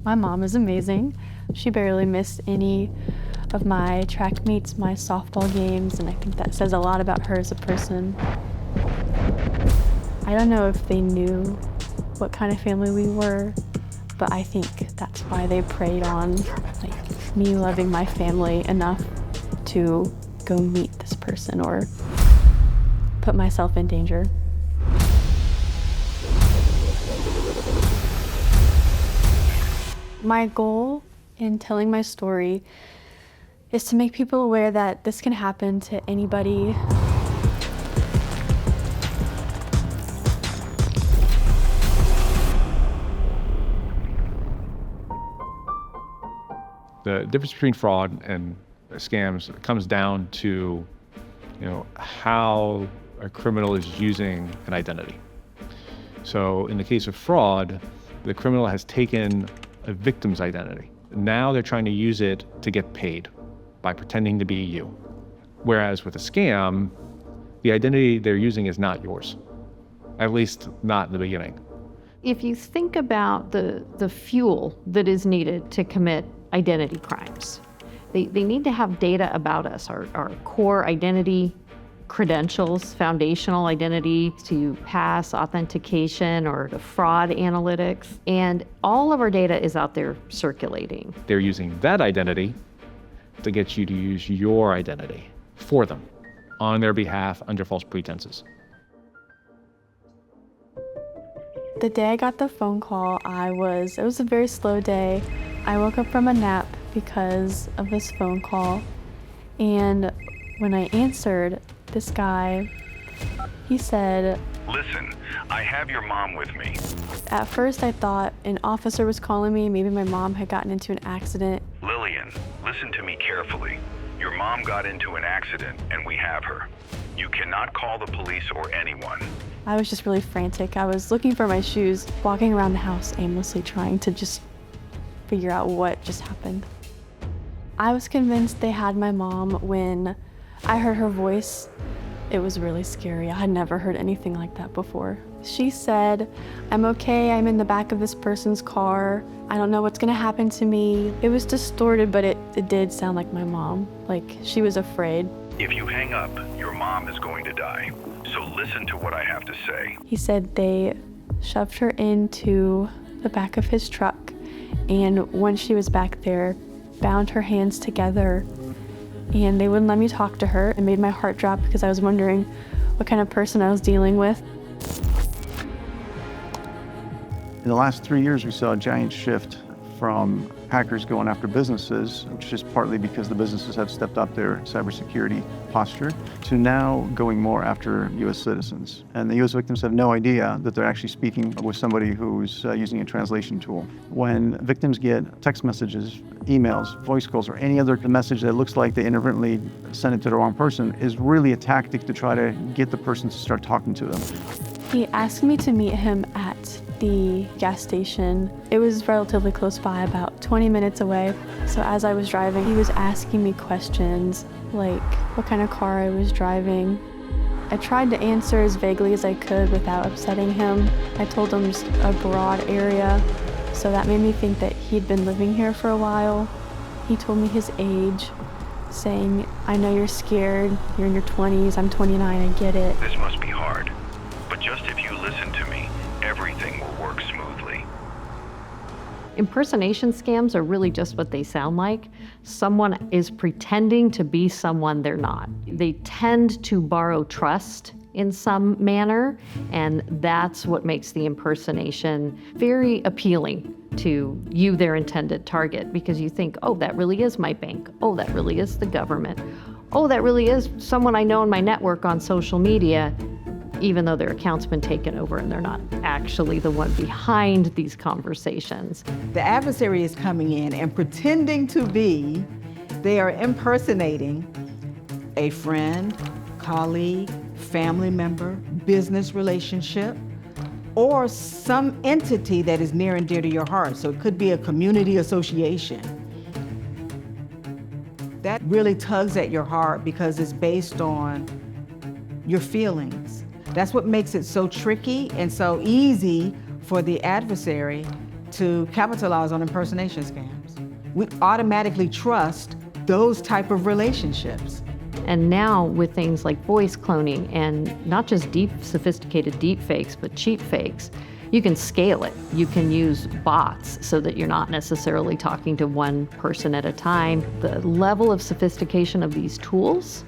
My mom is amazing. She barely missed any of my track meets, my softball games, and I think that says a lot about her as a person. I don't know if they knew what kind of family we were, but I think that's why they preyed on me loving my family enough to go meet this person or put myself in danger. My goal in telling my story is to make people aware that this can happen to anybody. The difference between fraud and scams comes down to, how a criminal is using an identity. So in the case of fraud, the criminal has taken a victim's identity. Now they're trying to use it to get paid by pretending to be you. Whereas with a scam, the identity they're using is not yours, at least not in the beginning. If you think about the fuel that is needed to commit identity crimes, they need to have data about us, our core identity, credentials, foundational identity to pass authentication or to fraud analytics. And all of our data is out there circulating. They're using that identity to get you to use your identity for them on their behalf under false pretenses. The day I got the phone call, it was a very slow day. I woke up from a nap because of this phone call. And when I answered, this guy, he said, "Listen, I have your mom with me." At first I thought an officer was calling me. Maybe my mom had gotten into an accident. "Lillian, listen to me carefully. Your mom got into an accident and we have her. You cannot call the police or anyone." I was just really frantic. I was looking for my shoes, walking around the house aimlessly, trying to just figure out what just happened. I was convinced they had my mom when I heard her voice. It was really scary. I had never heard anything like that before. She said, "I'm okay, I'm in the back of this person's car. I don't know what's gonna happen to me." It was distorted, but it did sound like my mom. Like she was afraid. "If you hang up, your mom is going to die. So listen to what I have to say." He said they shoved her into the back of his truck, and when she was back there, bound her hands together, and they wouldn't let me talk to her. It made my heart drop because I was wondering what kind of person I was dealing with. In the last 3 years, we saw a giant shift from hackers going after businesses, which is partly because the businesses have stepped up their cybersecurity posture, to now going more after U.S. citizens. And the U.S. victims have no idea that they're actually speaking with somebody who's using a translation tool. When victims get text messages, emails, voice calls, or any other message that looks like they inadvertently sent it to the wrong person, is really a tactic to try to get the person to start talking to them. He asked me to meet him at the gas station. It was relatively close by, about 20 minutes away. So as I was driving, he was asking me questions like what kind of car I was driving. I tried to answer as vaguely as I could without upsetting him. I told him just a broad area, so that made me think that he'd been living here for a while. He told me his age, saying, "I know you're scared, you're in your 20s, I'm 29, I get it." "This must be hard, but just if you listen to me, everything will work smoothly." Impersonation scams are really just what they sound like. Someone is pretending to be someone they're not. They tend to borrow trust in some manner, and that's what makes the impersonation very appealing to you, their intended target, because you think, oh, that really is my bank. Oh, that really is the government. Oh, that really is someone I know in my network on social media, even though their account's been taken over and they're not actually the one behind these conversations. The adversary is coming in and pretending to be, they are impersonating a friend, colleague, family member, business relationship, or some entity that is near and dear to your heart. So it could be a community association. That really tugs at your heart because it's based on your feelings. That's what makes it so tricky and so easy for the adversary to capitalize on impersonation scams. We automatically trust those type of relationships. And now with things like voice cloning and not just deep, sophisticated deep fakes, but cheap fakes, you can scale it. You can use bots so that you're not necessarily talking to one person at a time. The level of sophistication of these tools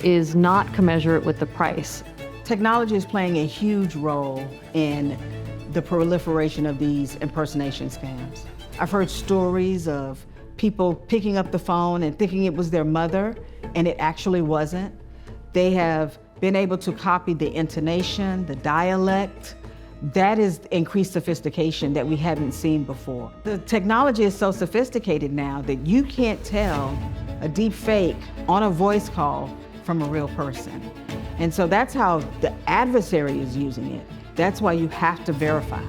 is not commensurate with the price. Technology is playing a huge role in the proliferation of these impersonation scams. I've heard stories of people picking up the phone and thinking it was their mother, and it actually wasn't. They have been able to copy the intonation, the dialect. That is increased sophistication that we haven't seen before. The technology is so sophisticated now that you can't tell a deep fake on a voice call from a real person. And so that's how the adversary is using it. That's why you have to verify.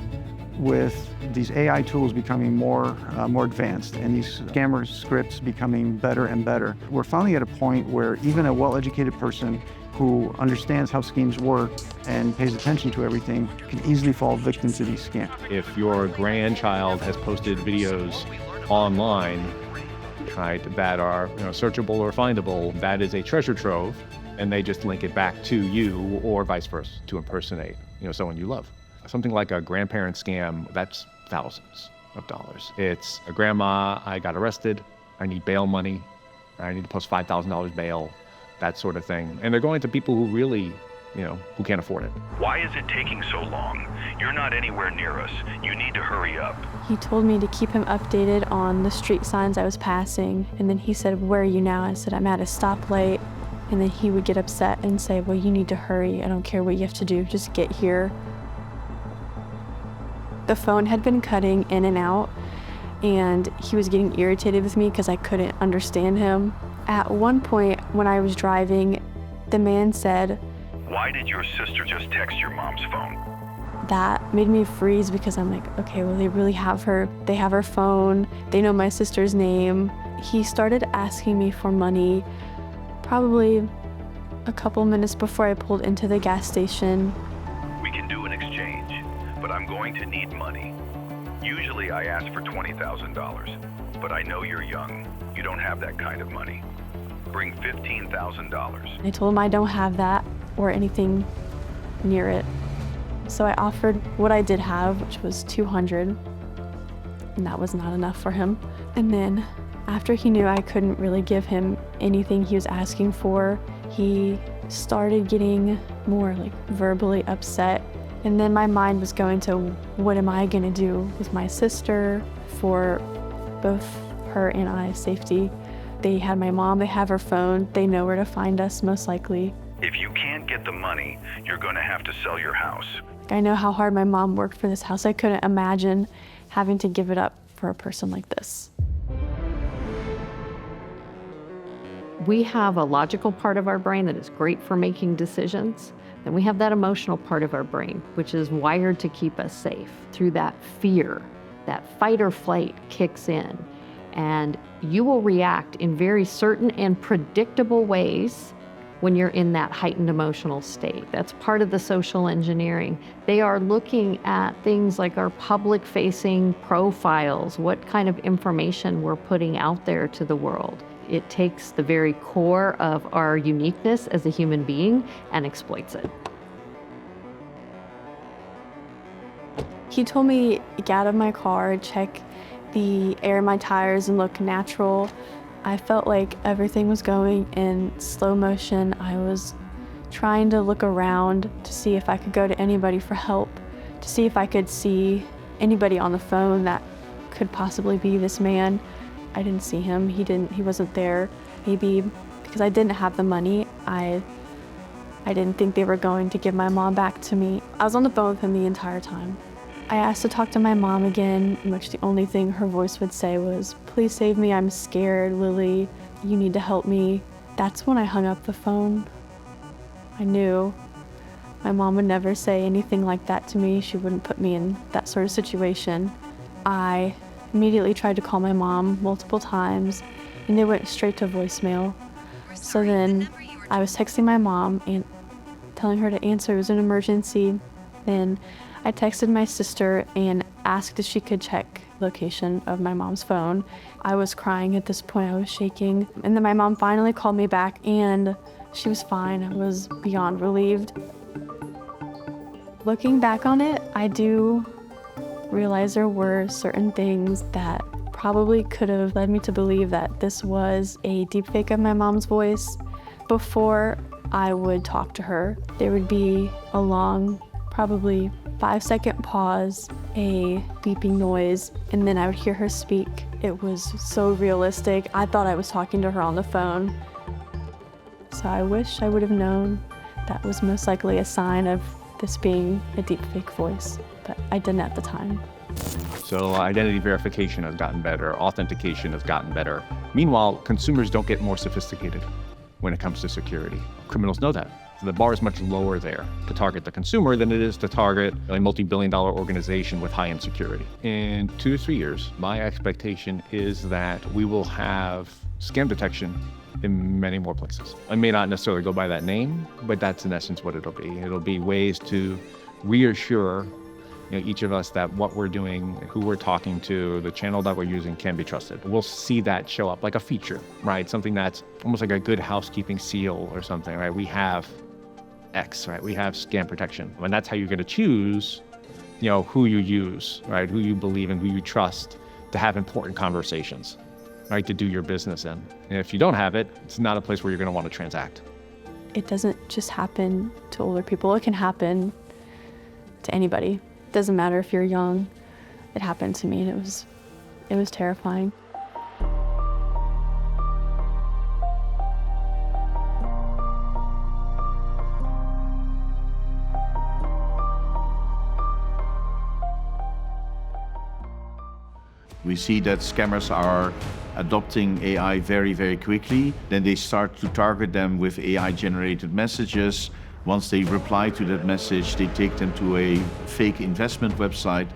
With these AI tools becoming more advanced and these scammer scripts becoming better and better, we're finally at a point where even a well-educated person who understands how schemes work and pays attention to everything can easily fall victim to these scams. If your grandchild has posted videos online, right, that are searchable or findable, that is a treasure trove, and they just link it back to you or vice versa to impersonate someone you love. Something like a grandparent scam, that's thousands of dollars. It's a grandma, I got arrested, I need bail money, I need to post $5,000 bail, that sort of thing. And they're going to people who really, who can't afford it. Why is it taking so long? You're not anywhere near us. You need to hurry up. He told me to keep him updated on the street signs I was passing, and then he said, "Where are you now?" I said, "I'm at a stoplight." And then he would get upset and say, "Well, you need to hurry. I don't care what you have to do, just get here." The phone had been cutting in and out, and he was getting irritated with me because I couldn't understand him. At one point when I was driving, the man said, "Why did your sister just text your mom's phone?" That made me freeze because I'm like, okay, well, they really have her. They have her phone. They know my sister's name. He started asking me for money probably a couple minutes before I pulled into the gas station. "We can do an exchange, but I'm going to need money. Usually I ask for $20,000, but I know you're young. You don't have that kind of money. Bring $15,000. I told him I don't have that or anything near it. So I offered what I did have, which was $200, and that was not enough for him. And then after he knew I couldn't really give him anything he was asking for, he started getting more verbally upset. And then my mind was going to, what am I gonna do with my sister for both her and I's safety? They had my mom, they have her phone, they know where to find us most likely. If you can't get the money, you're gonna have to sell your house." I know how hard my mom worked for this house. I couldn't imagine having to give it up for a person like this. We have a logical part of our brain that is great for making decisions. Then we have that emotional part of our brain, which is wired to keep us safe. Through that fear, that fight or flight kicks in, and you will react in very certain and predictable ways when you're in that heightened emotional state. That's part of the social engineering. They are looking at things like our public-facing profiles, what kind of information we're putting out there to the world. It takes the very core of our uniqueness as a human being and exploits it. He told me, get out of my car, check the air in my tires and look natural. I felt like everything was going in slow motion. I was trying to look around to see if I could go to anybody for help, to see if I could see anybody on the phone that could possibly be this man. I didn't see him. He wasn't there. Maybe because I didn't have the money, I didn't think they were going to give my mom back to me. I was on the phone with him the entire time. I asked to talk to my mom again, in which the only thing her voice would say was, "Please save me, I'm scared, Lily. You need to help me." That's when I hung up the phone. I knew my mom would never say anything like that to me. She wouldn't put me in that sort of situation. I immediately tried to call my mom multiple times, and they went straight to voicemail. So then I was texting my mom and telling her to answer. It was an emergency. Then I texted my sister and asked if she could check location of my mom's phone. I was crying at this point, I was shaking. And then my mom finally called me back and she was fine. I was beyond relieved. Looking back on it, I do realize there were certain things that probably could have led me to believe that this was a deepfake of my mom's voice. Before I would talk to her, there would be a long, probably 5-second pause, a beeping noise, and then I would hear her speak. It was so realistic. I thought I was talking to her on the phone. So I wish I would have known that was most likely a sign of this being a deepfake voice, but I didn't at the time. So identity verification has gotten better, authentication has gotten better. Meanwhile, consumers don't get more sophisticated when it comes to security. Criminals know that. So the bar is much lower there to target the consumer than it is to target a multi-billion-dollar organization with high-end security. In 2 to 3 years, my expectation is that we will have scam detection in many more places. I may not necessarily go by that name, but that's in essence what it'll be. It'll be ways to reassure each of us that what we're doing, who we're talking to, the channel that we're using can be trusted. We'll see that show up like a feature, right? Something that's almost like a good housekeeping seal or something, right? We have X, right? We have scam protection. And that's how you're gonna choose, who you use, right? Who you believe in, who you trust to have important conversations, right? To do your business in. And if you don't have it, it's not a place where you're gonna want to transact. It doesn't just happen to older people. It can happen to anybody. It doesn't matter if you're young. It happened to me and it was terrifying. We see that scammers are adopting AI very, very quickly. Then they start to target them with AI-generated messages. Once they reply to that message, they take them to a fake investment website,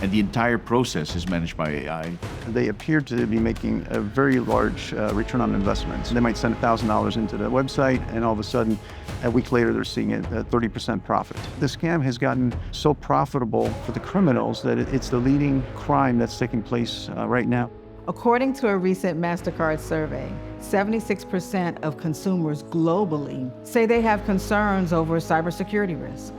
and the entire process is managed by AI. They appear to be making a very large return on investment. So they might send $1,000 into the website, and all of a sudden, a week later, they're seeing a 30% profit. The scam has gotten so profitable for the criminals that it's the leading crime that's taking place right now. According to a recent MasterCard survey, 76% of consumers globally say they have concerns over cybersecurity risk.